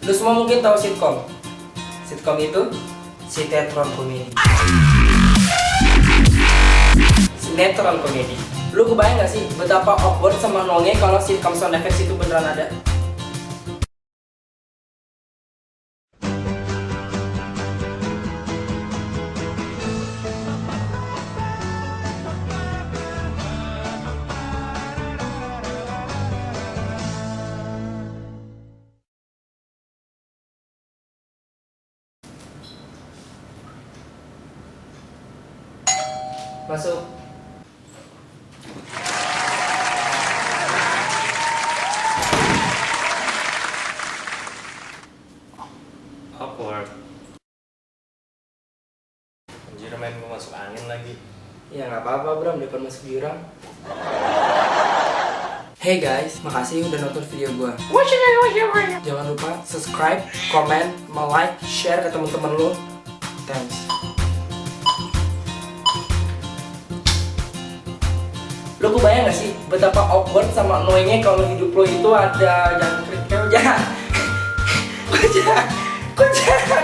Lu semua mungkin tahu sitkom. Sitkom itu sinetron komedi. Sinetron komedi. Lu kebayang gak sih betapa awkward sama nongnya kalau sitkom sound effects itu beneran ada? Masuk. Awkward. Anjir, main gue masuk angin lagi. Ya nggak apa-apa Bram, daripada masuk jurang. Hey guys, makasih udah nonton video gua. Jangan lupa subscribe, comment, like, share ke teman-teman lu. Thanks. Lo kebayang gak sih betapa awkward sama annoyingnya kalau hidup lo itu ada jangkrik? Kok jangan